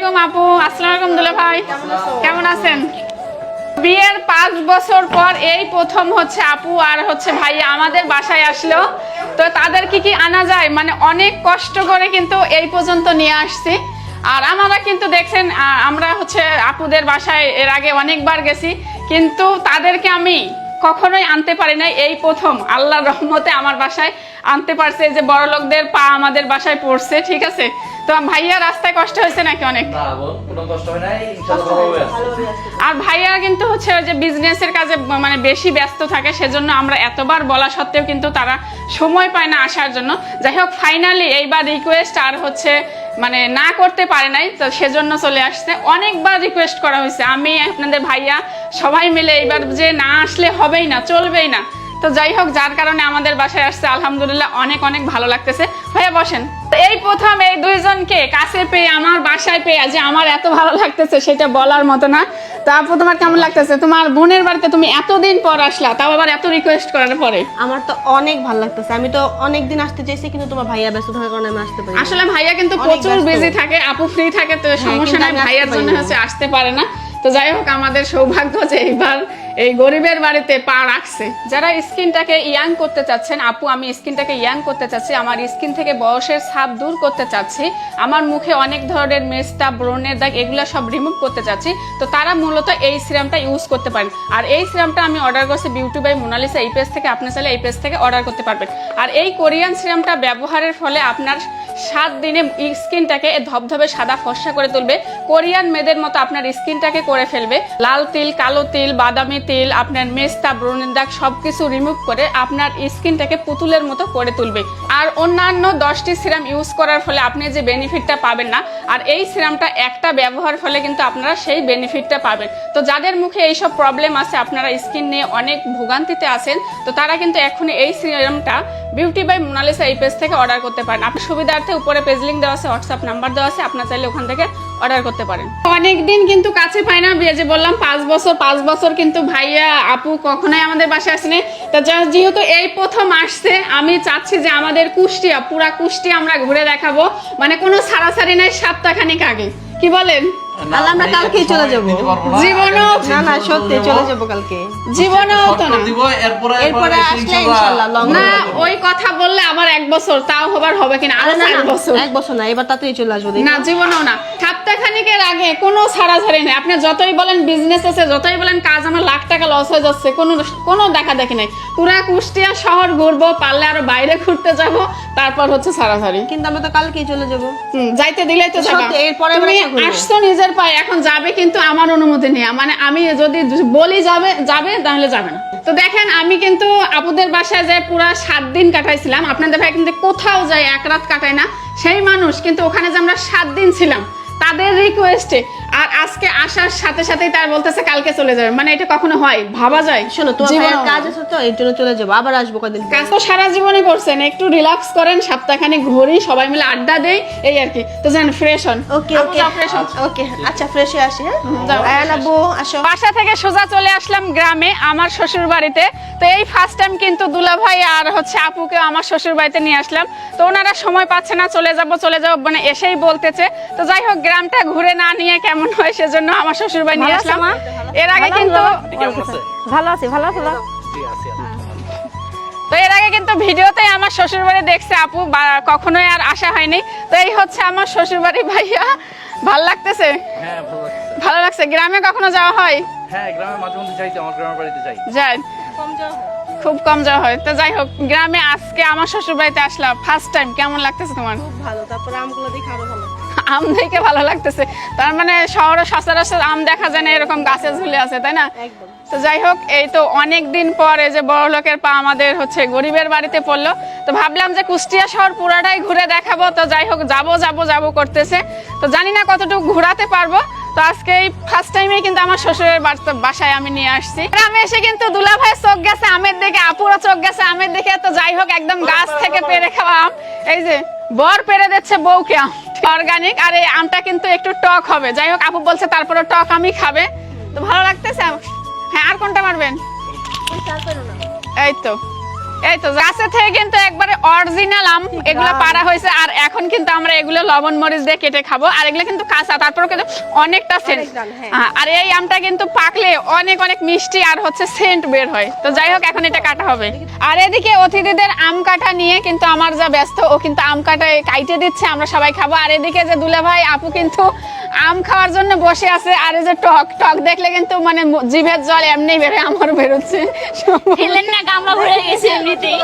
আলাইকুম আপু। আসসালামু আলাইকুম দুলা ভাই, কেমন আছেন? বিয়ের 5 বছর পর এই প্রথম হচ্ছে আপু আর হচ্ছে ভাইয়া আমাদের বাসায় আসলো। তো তাদের কি আনা যায়, মানে অনেক কষ্ট করে কিন্তু এই পর্যন্ত নিয়ে আসছি। আর আমরা কিন্তু দেখছেন আমরা হচ্ছে আপুদের বাসায় এর আগে অনেকবার গেছি, কিন্তু তাদেরকে আমি কখনোই আনতে পারি নাই। এই প্রথম আল্লাহর রহমতে আমার বাসায় আনতে পারছে, যে বড় লোকদের পা আমাদের বাসায় পড়ছে। ঠিক আছে, তো ভাইয়া রাস্তায় কষ্ট হয়েছে নাকি? অনেক না, কোনো কষ্ট হয় নাই, ইনশাআল্লাহ ভালো হবে। আর ভাইয়া কিন্তু হচ্ছে যে বিজনেসের কাজে মানে বেশি ব্যস্ত থাকে, সেজন্য আমরা এতবার বলা সত্ত্বেও কিন্তু তারা সময় পায় না আসার জন্য। যাই হোক, ফাইনালি এইবার রিকোয়েস্ট আর হচ্ছে মানে না করতে পারে নাই, তো সেজন্য চলে আসছে। অনেকবার রিকোয়েস্ট করা হয়েছে, আমি আপনাদের ভাইয়া সবাই মিলে এইবার যে না আসলে হবেই না, চলবেই না। তো যাই হোক, যার কারণে আমাদের বাসায় আসছে, আলহামদুলিল্লাহ অনেক অনেক ভালো লাগতেছে। ভাইয়া বসেন। এই প্রথম এই দুইজনকে কাছে পেয়ে, আমার বাসায় পেয়ে যে আমার এত ভালো লাগতেছে সেটা বলার মতো না। তো আপু, তোমার কেমন লাগতেছে? তোমার বোনের বাড়িতে তুমি এতদিন পর আসলা, তাও আবার এত রিকোয়েস্ট করার পরে। আমার তো অনেক ভালো লাগতেছে। আমি তো অনেক দিন আসতে চাইছি, কিন্তু তোমার ভাইয়া ব্যস্ত থাকার কারণে আমি আসতে পারি। আসলে ভাইয়া কিন্তু প্রচুর বিজি থাকে, আপু ফ্রি থাকে, তো সমস্যা নাই, ভাইয়ার জন্য হচ্ছে আসতে পারে না। তো যাই হোক, আমাদের সৌভাগ্য যে এইবার এই গরিবের বাড়িতে পা রাখছে। যারা স্কিনটাকে ইয়াং করতে চাচ্ছেন, আপু আমি স্কিনটাকে ইয়াং করতে চাচ্ছি, আমার স্কিন থেকে বয়সের ছাপ দূর করতে চাচ্ছি, আমার মুখে অনেক ধরনের মেস্তা, ব্রণের দাগ, এগুলো সব রিমুভ করতে চাচ্ছি, তো তারা মূলত এই সিরামটা ইউজ করতে পারেন। আর এই সিরামটা আমি অর্ডার করছি বিউটি বাই মোনালিসা এই পেজ থেকে। আপনি চাইলে এই পেজ থেকে অর্ডার করতে পারবেন। আর এই কোরিয়ান সিরামটা ব্যবহারের ফলে আপনার 7 দিনে স্কিনটাকে ধবধবে সাদা ফর্সা করে তুলবে, কোরিয়ান মেয়েদের মতো আপনার স্কিনটাকে করে ফেলবে। লাল তিল, কালো তিল, বাদামি তিল, আপনার মেস্তা, ব্রণের দাগ সবকিছু রিমুভ করে আপনার স্কিনটাকে পুতুলের মতো করে তুলবে। আর অন্যান্য 10টি সিরাম ইউজ করার ফলে আপনি যে বেনিফিটটা পাবেন না, আর এই সিরামটা একটা ব্যবহার ফলে কিন্তু আপনারা সেই বেনিফিটটা পাবেন। তো যাদের মুখে এইসব প্রবলেম আছে, আপনারা স্কিন নিয়ে অনেক ভোগান্তিতে আছেন, তো তারা কিন্তু এখন এই সিরামটা বিউটি বাই মোনালিসা এই পেজ থেকে অর্ডার করতে পারেন। আপনার সুবিধার্থে উপরে পেজ লিংক দেওয়া আছে, হোয়াটসঅ্যাপ নাম্বার দেওয়া আছে, আপনার চাইলে ওখান থেকে অর্ডার করতে পারেন। অনেকদিন কিন্তু কাছে পাই না, যে বললাম 5 বছর কিন্তু ভাইয়া আপু কখনোই আমাদের বাসায় আসেনি। তো যেহেতু এই প্রথম আসছে, আমি চাচ্ছি যে আমাদের কুষ্টিয়া, পুরা কুষ্টিয়া আমরা ঘুরে দেখাবো, মানে কোনো ছাড়াছাড়ি নাই, সপ্তাহখানিক আগে। কি বলেন? তাহলে আমরা কালকেই চলে যাব। জীবনও না সত্যি চলে যাব কালকে। জীবনও তো না, এরপরে আসলে ইনশাআল্লাহ লং না ওই কথা বললে আমার 1 বছর, তাও হবে কিনা আরো 4 বছর। 1 বছর না, এবার তাড়াতাড়ি চলে আসবো। না, জীবনও না, সপ্তাহখানিকের আগে কোনো ছাড়াছাড়ি নেই। আপনি যতই বলেন বিজনেস আছে, যতই বলেন কাজ, আমার লাখ টাকা লস হয়ে যাচ্ছে, কোনো দেখা দেখি নাই। পুরা কুষ্টিয়া শহর ঘুরবো, পারলে আরো বাইরে ঘুরতে যাব, তারপর হচ্ছে ছাড়াছাড়ি। কিন্তু আমরা তো কালকেই চলে যাব। যাইতে দিলেই তো যাবা। এরপরে তুমি আসছো নিজের পায়ে, এখন যাবে কিন্তু আমার অনুমতি নেই। মানে আমি যদি বলি যাবে তাহলে যাবে না। তো দেখেন, আমি কিন্তু আপুদের বাসায় যে পুরা 7 দিন কাটাইছিলাম। আপনাদের ভাই কিন্তু কোথাও যায় 1 রাত কাটায় না, সেই মানুষ কিন্তু ওখানে যে আমরা 7 দিন ছিলাম তাদের রিকোয়েস্টে। আর আজকে আসার সাথে সাথেই তার বলতেছে কালকে চলে যাবে, মানে এটা কখনো হয়? ভাবা যায়? শোনো, তোমার ভাইয়ের কাজ আছে তো, এর জন্য চলে যাব, আবার আসবো কদিন। কাজ তো সারা জীবনে করছেন, একটু রিল্যাক্স করেন, সপ্তাহখানিক ঘুরি, সবাই মিলে আড্ডা দেই, এই আর কি। তো জান ফ্রেশ হন। ওকে ওকে আচ্ছা, ফ্রেশ হয়ে আসি। হ্যাঁ, আয়ান আব্বু আসো। বাসা থেকে সোজা চলে আসলাম গ্রামে, আমার শ্বশুর বাড়িতে। তো এই ফার্স্ট টাইম কিন্তু দুলা ভাই আর হচ্ছে আপুকে আমার শ্বশুর বাড়িতে নিয়ে আসলাম। তো ওনারা সময় পাচ্ছে না, চলে যাব মানে এসেই বলতেছে। তো যাই হোক, গ্রামটা ঘুরে না নিয়ে কেমন হয়, সেজন্য আমার শ্বশুর বাড়ি নিয়ে আসলাম। এর আগে কিন্তু ভালো আছি। তো এর আগে কিন্তু ভিডিওতে আমার শ্বশুর বাড়ি দেখছে আপু, কখনোই আর আসা হয়নি। তো এই হচ্ছে আমার শ্বশুর বাড়ি। ভাইয়া ভালো লাগতেছে? হ্যাঁ, ভালো লাগছে। গ্রামে কখনো যাওয়া হয়? হ্যাঁ, গ্রামে মাঝে মধ্যে যাই, আমার গ্রামের বাড়িতে যাই। যাই, খুব কম যাওয়া হয়। তো যাই হোক, গ্রামে আজকে আমার শ্বশুর বাড়িতে আসলাম ফার্স্ট টাইম। কেমন লাগতেছে তোমার? খুব ভালো। তারপরে আমগুলো দেখে আরো ভালো। আম দেখে ভালো লাগতেছে? তার মানে শহরে সচরাচর আম দেখা যায় না, এরকম গাছে ঝুলে আছে, তাই না? একদম। তো যাই হোক, এই তো অনেক দিন পর এই যে বড় লোকের পা আমাদের হচ্ছে গরিবের বাড়িতে পড়লো। তো ভাবলাম যে কুষ্টিয়া শহর পুরাটাই ঘুরে দেখাবো। তো যাই হোক, যাবো করতেছে। তো জানি না কতটুকু ঘোরাতে পারবো। তো আজকে এই ফার্স্ট টাইমে কিন্তু আমার শ্বশুরের বাসায় আমি নিয়ে আসছি। আমি এসে কিন্তু দুলা ভাই চোখ গেছে আমের দিকে, আপুরা চোখ গেছে আমের দিকে। তো যাই হোক, একদম গাছ থেকে পেরে খাওয়া আম। এই যে বর পেরে দিচ্ছে বউকে আম, অর্গানিক। আর এই আমটা কিন্তু একটু টক হবে। যাই হোক, আপু বলছে তারপরে টক আমি খাবে। তো ভালো লাগতেছে। হ্যাঁ, আর কোনটা মারবেন? এই তো এই তো গাছে থেকে কিন্তু একবারে অরিজিনাল আম এগুলো পাড়া হয়েছে, আর এখন কিন্তু আমরা এগুলো লবণ মরিচ দিয়ে কেটে খাবো, আর এগুলো কিন্তু কাঁচা, তারপরে কিন্তু অনেকটা সেন্ট। আর এই আমটা কিন্তু পাকলে অনেক অনেক মিষ্টি আর হচ্ছে সেন্ট বের হয়। তো যাই হোক, এখন এটা কাটা হবে। আর এদিকে অতিথিদের আম কাটা নিয়ে কিন্তু আমার যা ব্যস্ত, ও কিন্তু আম কাটায় কাইটে দিচ্ছে, আমরা সবাই খাবো। আর এদিকে যে দুলা ভাই আপু কিন্তু আম খাওয়ার জন্য বসে আছে। আর এই যে টক টক দেখলে কিন্তু মানে জিভের জল এমনি বেরোয়, আমার বেরোচ্ছে। খেলেন না, গামলা ভরে গেছে এমনিতেই।